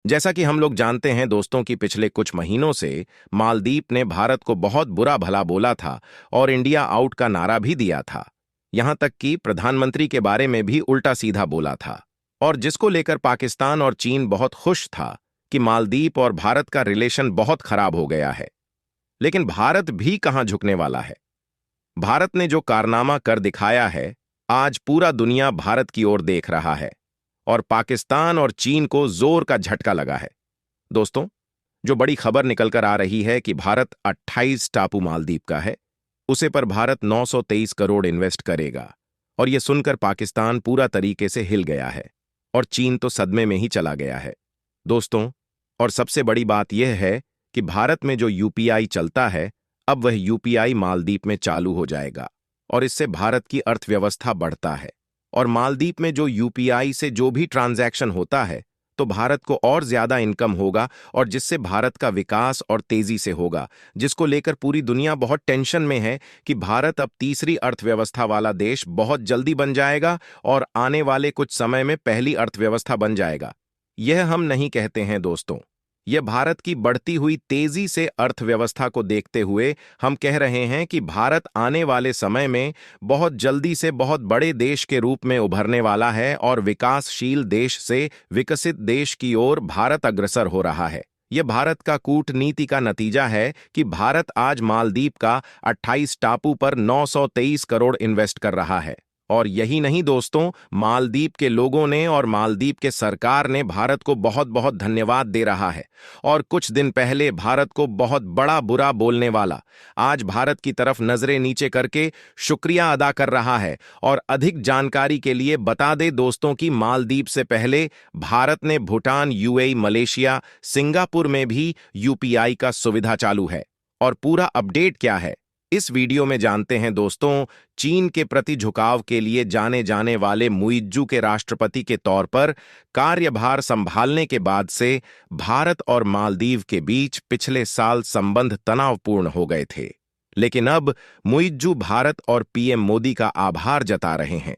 जैसा कि हम लोग जानते हैं दोस्तों कि पिछले कुछ महीनों से मालदीव ने भारत को बहुत बुरा भला बोला था और इंडिया आउट का नारा भी दिया था। यहां तक कि प्रधानमंत्री के बारे में भी उल्टा सीधा बोला था, और जिसको लेकर पाकिस्तान और चीन बहुत खुश था कि मालदीव और भारत का रिलेशन बहुत खराब हो गया है। लेकिन भारत भी कहां झुकने वाला है। भारत ने जो कारनामा कर दिखाया है, आज पूरा दुनिया भारत की ओर देख रहा है और पाकिस्तान और चीन को जोर का झटका लगा है। दोस्तों, जो बड़ी खबर निकलकर आ रही है कि भारत 28 टापू मालदीव का है, उसे पर भारत 923 करोड़ इन्वेस्ट करेगा, और यह सुनकर पाकिस्तान पूरा तरीके से हिल गया है और चीन तो सदमे में ही चला गया है। दोस्तों, और सबसे बड़ी बात यह है कि भारत में जो यूपीआई चलता है, अब वह यूपीआई मालदीव में चालू हो जाएगा और इससे भारत की अर्थव्यवस्था बढ़ता है। और मालदीव में जो यूपीआई से जो भी ट्रांजैक्शन होता है, तो भारत को और ज्यादा इनकम होगा और जिससे भारत का विकास और तेजी से होगा, जिसको लेकर पूरी दुनिया बहुत टेंशन में है कि भारत अब तीसरी अर्थव्यवस्था वाला देश बहुत जल्दी बन जाएगा और आने वाले कुछ समय में पहली अर्थव्यवस्था बन जाएगा। यह हम नहीं कहते हैं दोस्तों, यह भारत की बढ़ती हुई तेजी से अर्थव्यवस्था को देखते हुए हम कह रहे हैं कि भारत आने वाले समय में बहुत जल्दी से बहुत बड़े देश के रूप में उभरने वाला है और विकासशील देश से विकसित देश की ओर भारत अग्रसर हो रहा है। यह भारत का कूटनीति का नतीजा है कि भारत आज मालदीव का 28 टापू पर 923 करोड़ इन्वेस्ट कर रहा है। और यही नहीं दोस्तों, मालदीव के लोगों ने और मालदीव के सरकार ने भारत को बहुत बहुत धन्यवाद दे रहा है। और कुछ दिन पहले भारत को बहुत बड़ा बुरा बोलने वाला आज भारत की तरफ नजरें नीचे करके शुक्रिया अदा कर रहा है। और अधिक जानकारी के लिए बता दे दोस्तों कि मालदीव से पहले भारत ने भूटान, यूएई, मलेशिया, सिंगापुर में भी यूपीआई का सुविधा चालू है। और पूरा अपडेट क्या है, इस वीडियो में जानते हैं दोस्तों। चीन के प्रति झुकाव के लिए जाने जाने वाले मुइज्जू के राष्ट्रपति के तौर पर कार्यभार संभालने के बाद से भारत और मालदीव के बीच पिछले साल संबंध तनावपूर्ण हो गए थे। लेकिन अब मुइज्जू भारत और पीएम मोदी का आभार जता रहे हैं।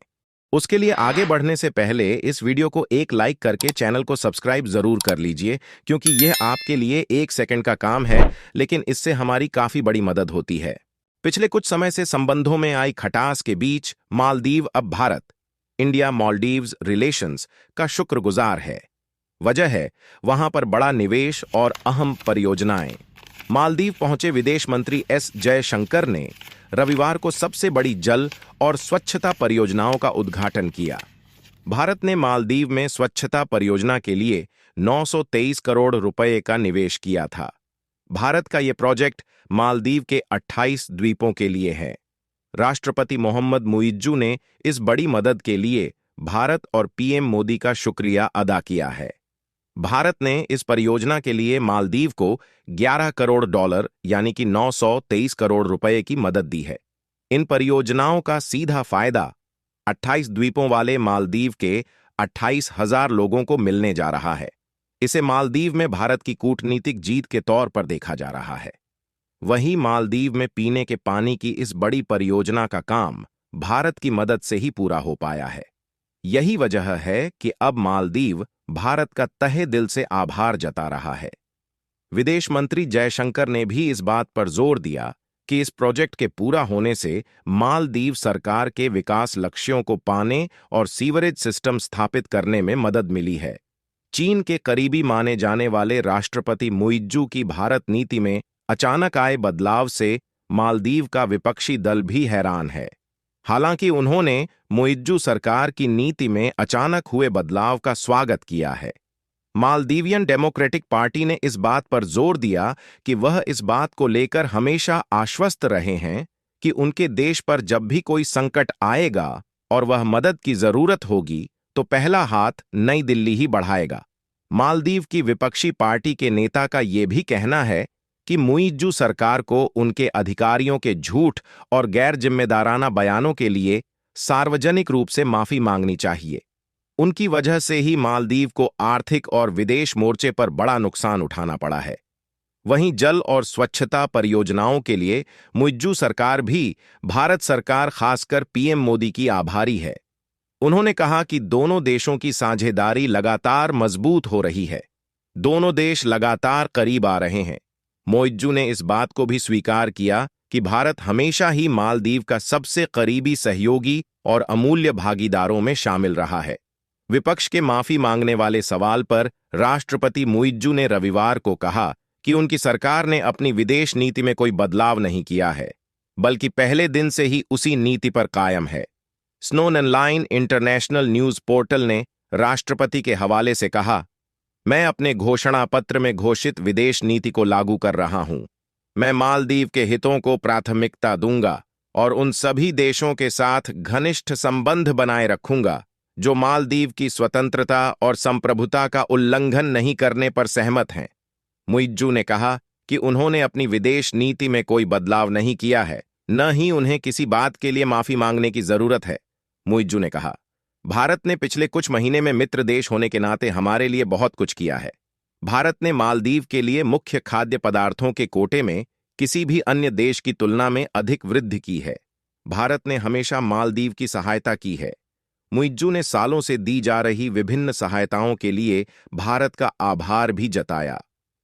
उसके लिए आगे बढ़ने से पहले इस वीडियो को एक लाइक करके चैनल को सब्सक्राइब जरूर कर लीजिए, क्योंकि यह आपके लिए 1 सेकंड का काम है, लेकिन इससे हमारी काफी बड़ी मदद होती है। पिछले कुछ समय से संबंधों में आई खटास के बीच मालदीव अब भारत इंडिया मालदीव्स रिलेशंस का शुक्रगुजार है। वजह है वहां पर बड़ा निवेश और अहम परियोजनाएं। मालदीव पहुंचे विदेश मंत्री एस जयशंकर ने रविवार को सबसे बड़ी जल और स्वच्छता परियोजनाओं का उद्घाटन किया। भारत ने मालदीव में स्वच्छता परियोजना के लिए 923 करोड़ रुपए का निवेश किया था। भारत का यह प्रोजेक्ट मालदीव के 28 द्वीपों के लिए है। राष्ट्रपति मोहम्मद मुइज्जू ने इस बड़ी मदद के लिए भारत और पीएम मोदी का शुक्रिया अदा किया है। भारत ने इस परियोजना के लिए मालदीव को 11 करोड़ डॉलर यानी कि 923 करोड़ रुपए की मदद दी है। इन परियोजनाओं का सीधा फायदा 28 द्वीपों वाले मालदीव के 28,000 लोगों को मिलने जा रहा है। इसे मालदीव में भारत की कूटनीतिक जीत के तौर पर देखा जा रहा है। वहीं मालदीव में पीने के पानी की इस बड़ी परियोजना का काम भारत की मदद से ही पूरा हो पाया है। यही वजह है कि अब मालदीव भारत का तहे दिल से आभार जता रहा है। विदेश मंत्री जयशंकर ने भी इस बात पर जोर दिया कि इस प्रोजेक्ट के पूरा होने से मालदीव सरकार के विकास लक्ष्यों को पाने और सीवरेज सिस्टम स्थापित करने में मदद मिली है। चीन के करीबी माने जाने वाले राष्ट्रपति मुइज्जू की भारत नीति में अचानक आए बदलाव से मालदीव का विपक्षी दल भी हैरान है। हालांकि उन्होंने मुइज्जू सरकार की नीति में अचानक हुए बदलाव का स्वागत किया है। मालदीवियन डेमोक्रेटिक पार्टी ने इस बात पर जोर दिया कि वह इस बात को लेकर हमेशा आश्वस्त रहे हैं कि उनके देश पर जब भी कोई संकट आएगा और वह मदद की जरूरत होगी, तो पहला हाथ नई दिल्ली ही बढ़ाएगा। मालदीव की विपक्षी पार्टी के नेता का यह भी कहना है कि मुइज्जू सरकार को उनके अधिकारियों के झूठ और गैर जिम्मेदाराना बयानों के लिए सार्वजनिक रूप से माफी मांगनी चाहिए। उनकी वजह से ही मालदीव को आर्थिक और विदेश मोर्चे पर बड़ा नुकसान उठाना पड़ा है। वहीं जल और स्वच्छता परियोजनाओं के लिए मुइज्जू सरकार भी भारत सरकार, खासकर पीएम मोदी की आभारी है। उन्होंने कहा कि दोनों देशों की साझेदारी लगातार मजबूत हो रही है। दोनों देश लगातार करीब आ रहे हैं। मोइज्जू ने इस बात को भी स्वीकार किया कि भारत हमेशा ही मालदीव का सबसे करीबी सहयोगी और अमूल्य भागीदारों में शामिल रहा है। विपक्ष के माफी मांगने वाले सवाल पर राष्ट्रपति मुइज्जू ने रविवार को कहा कि उनकी सरकार ने अपनी विदेश नीति में कोई बदलाव नहीं किया है, बल्कि पहले दिन से ही उसी नीति पर कायम है। स्नोन ऑनलाइन इंटरनेशनल न्यूज पोर्टल ने राष्ट्रपति के हवाले से कहा, मैं अपने घोषणा पत्र में घोषित विदेश नीति को लागू कर रहा हूं। मैं मालदीव के हितों को प्राथमिकता दूंगा और उन सभी देशों के साथ घनिष्ठ संबंध बनाए रखूंगा जो मालदीव की स्वतंत्रता और संप्रभुता का उल्लंघन नहीं करने पर सहमत हैं। मुइज्जू ने कहा कि उन्होंने अपनी विदेश नीति में कोई बदलाव नहीं किया है, न ही उन्हें किसी बात के लिए माफी मांगने की जरूरत है। मुइज्जू ने कहा, भारत ने पिछले कुछ महीने में मित्र देश होने के नाते हमारे लिए बहुत कुछ किया है। भारत ने मालदीव के लिए मुख्य खाद्य पदार्थों के कोटे में किसी भी अन्य देश की तुलना में अधिक वृद्धि की है। भारत ने हमेशा मालदीव की सहायता की है। मुइज्जू ने सालों से दी जा रही विभिन्न सहायताओं के लिए भारत का आभार भी जताया।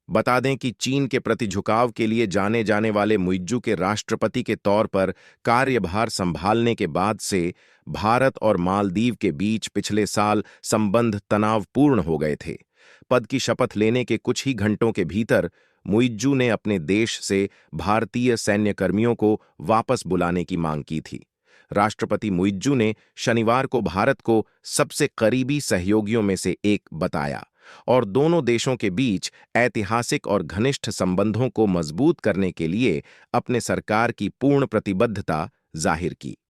बता दें कि चीन के प्रति झुकाव के लिए जाने जाने वाले मुइज्जू के राष्ट्रपति के तौर पर कार्यभार संभालने के बाद से भारत और मालदीव के बीच पिछले साल संबंध तनावपूर्ण हो गए थे। पद की शपथ लेने के कुछ ही घंटों के भीतर मुइज्जू ने अपने देश से भारतीय सैन्यकर्मियों को वापस बुलाने की मांग की थी। राष्ट्रपति मुइज्जू ने शनिवार को भारत को सबसे करीबी सहयोगियों में से एक बताया और दोनों देशों के बीच ऐतिहासिक और घनिष्ठ संबंधों को मजबूत करने के लिए अपने सरकार की पूर्ण प्रतिबद्धता जाहिर की।